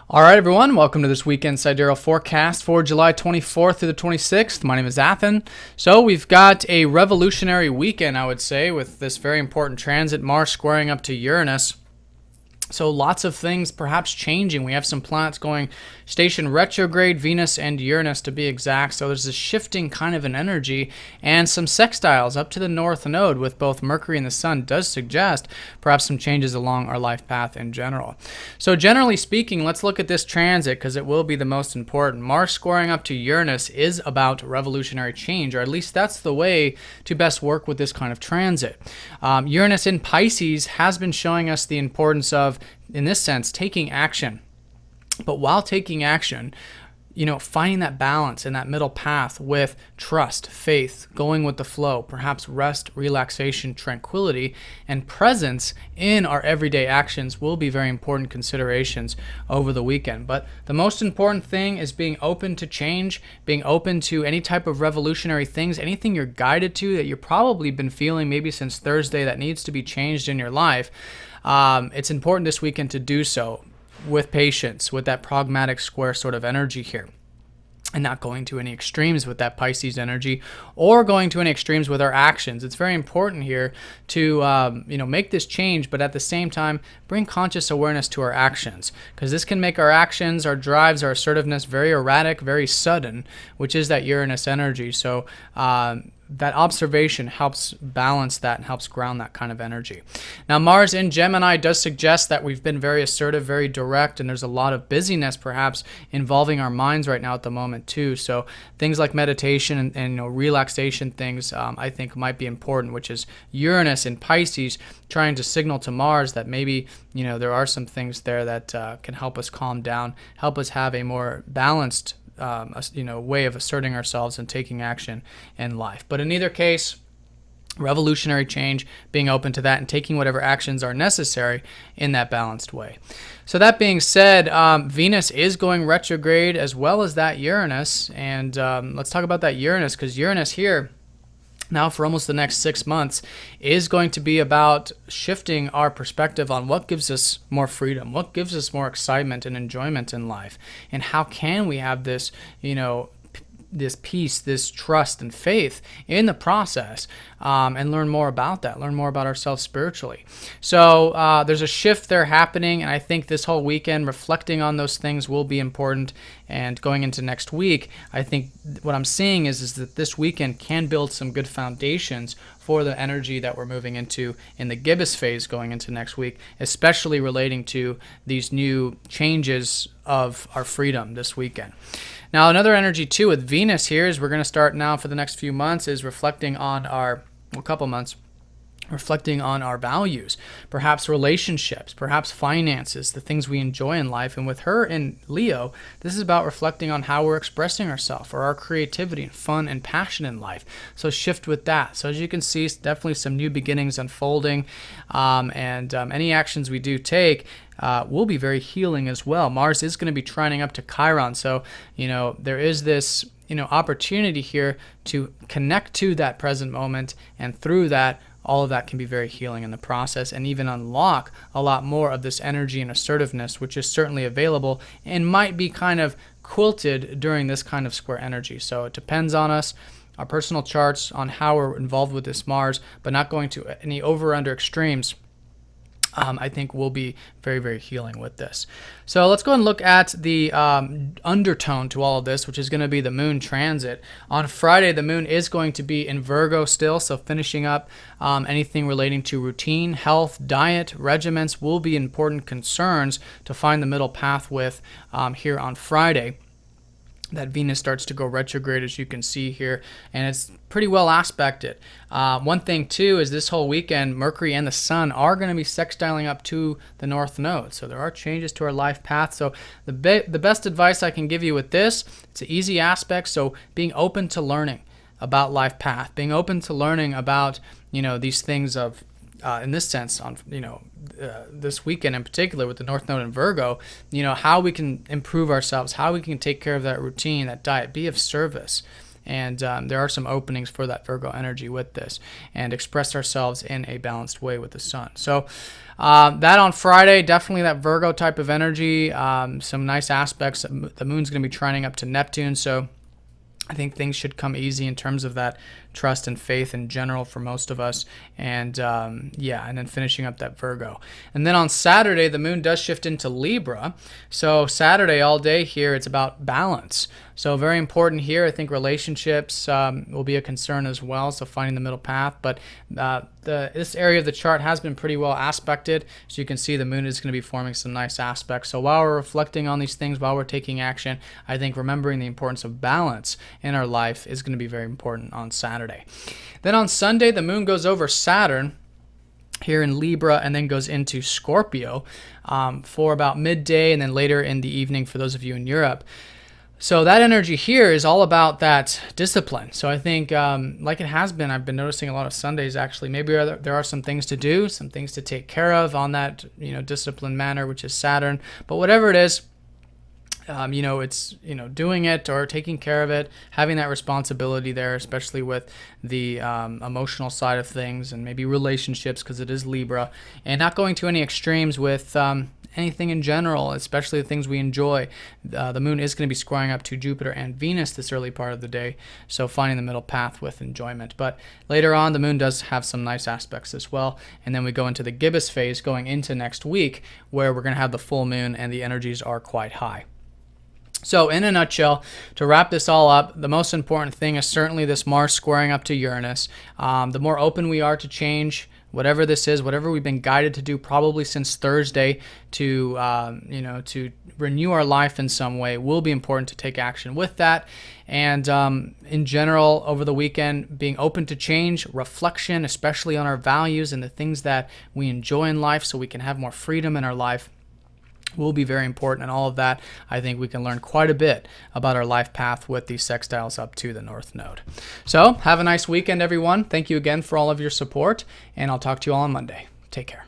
All right, everyone, welcome to this weekend Sidereal forecast for July 24th through the 26th. My name is Athen. So we've got a revolutionary weekend, I would say, with this very important transit, Mars squaring up to Uranus. So lots of things perhaps changing. We have some planets going station retrograde, Venus and Uranus to be exact. So there's a shifting kind of an energy, and some sextiles up to the north node with both Mercury and the Sun does suggest perhaps some changes along our life path in general. So generally speaking, let's look at this transit because it will be the most important. Mars squaring up to Uranus is about revolutionary change, or at least that's the way to best work with this kind of transit. Uranus in Pisces has been showing us the importance of, in this sense, taking action. But while taking action, finding that balance and that middle path with trust, faith, going with the flow, perhaps rest, relaxation, tranquility, and presence in our everyday actions will be very important considerations over the weekend. But the most important thing is being open to change, being open to any type of revolutionary things, anything you're guided to that you've probably been feeling maybe since Thursday that needs to be changed in your life. It's important this weekend to do so with patience, with that pragmatic square sort of energy here, and not going to any extremes with that Pisces energy or going to any extremes with our actions. It's very important here to make this change, but at the same time bring conscious awareness to our actions, because this can make our actions, our drives, our assertiveness very erratic, very sudden, which is that Uranus energy. So that observation helps balance that and helps ground that kind of energy. Now, Mars in Gemini does suggest that we've been very assertive, very direct, and there's a lot of busyness perhaps involving our minds right now at the moment too. So things like meditation and relaxation things I think might be important, which is Uranus in Pisces trying to signal to Mars that maybe there are some things there that can help us calm down, help us have a more balanced way of asserting ourselves and taking action in life. But in either case, revolutionary change, being open to that and taking whatever actions are necessary in that balanced way. So that being said, Venus is going retrograde as well as that Uranus. And let's talk about that Uranus, because Uranus here now for almost the next 6 months is going to be about shifting our perspective on what gives us more freedom, what gives us more excitement and enjoyment in life, and how can we have this, this peace, this trust and faith in the process, and learn more about that, learn more about ourselves spiritually. So there's a shift there happening, and I think this whole weekend reflecting on those things will be important. And going into next week, I think what I'm seeing is that this weekend can build some good foundations for the energy that we're moving into in the gibbous phase going into next week, especially relating to these new changes of our freedom this weekend. Now, another energy too with Venus here is we're going to start now for the next few months is reflecting on couple months, reflecting on our values, perhaps relationships, perhaps finances, the things we enjoy in life. And with her in Leo, this is about reflecting on how we're expressing ourselves or our creativity and fun and passion in life. So shift with that. So as you can see, definitely some new beginnings unfolding, and any actions we do take will be very healing as well. Mars is going to be trining up to Chiron. So, there is this opportunity here to connect to that present moment, and through that, all of that can be very healing in the process and even unlock a lot more of this energy and assertiveness, which is certainly available and might be kind of quilted during this kind of square energy. So it depends on us, our personal charts, on how we're involved with this Mars, but not going to any over or under extremes. I think will be very, very healing with this. So let's go and look at the undertone to all of this, which is going to be the moon transit. On Friday, the moon is going to be in Virgo still, so finishing up anything relating to routine, health, diet, regimens will be important concerns to find the middle path with here on Friday. That Venus starts to go retrograde, as you can see here, and it's pretty well aspected. One thing, too, is this whole weekend, Mercury and the Sun are going to be sextiling up to the North Node, so there are changes to our life path. So the best advice I can give you with this, it's an easy aspect, so being open to learning about life path, being open to learning about, these things of, in this sense, on this weekend in particular with the North Node in Virgo, how we can improve ourselves, how we can take care of that routine, that diet, be of service, And there are some openings for that Virgo energy with this, and express ourselves in a balanced way with the sun. So that on Friday, definitely that Virgo type of energy, some nice aspects. The moon's going to be trining up to Neptune, so I think things should come easy in terms of that trust and faith in general for most of us. And and then finishing up that Virgo. And then on Saturday, the moon does shift into Libra. So Saturday all day here, it's about balance. So very important here. I think relationships will be a concern as well, so finding the middle path. But this area of the chart has been pretty well aspected. So you can see the moon is going to be forming some nice aspects. So while we're reflecting on these things, while we're taking action, I think remembering the importance of balance in our life is going to be very important on Saturday. Then on Sunday, the moon goes over Saturn here in Libra and then goes into Scorpio for about midday and then later in the evening for those of you in Europe. So that energy here is all about that discipline. So I think like it has been, I've been noticing a lot of Sundays actually, maybe there are some things to do, some things to take care of on that, disciplined manner, which is Saturn. But whatever it is, it's, doing it or taking care of it, having that responsibility there, especially with the emotional side of things and maybe relationships because it is Libra, and not going to any extremes with anything in general, especially the things we enjoy. The moon is going to be squaring up to Jupiter and Venus this early part of the day, so finding the middle path with enjoyment. But later on, the moon does have some nice aspects as well, and then we go into the gibbous phase going into next week, where we're going to have the full moon and the energies are quite high. So in a nutshell, to wrap this all up, the most important thing is certainly this Mars squaring up to Uranus. The more open we are to change, whatever this is, whatever we've been guided to do probably since Thursday to renew our life in some way, will be important to take action with that. And in general, over the weekend, being open to change, reflection, especially on our values and the things that we enjoy in life so we can have more freedom in our life, will be very important. And all of that, I think we can learn quite a bit about our life path with these sextiles up to the North Node. So have a nice weekend, everyone. Thank you again for all of your support, and I'll talk to you all on Monday. Take care.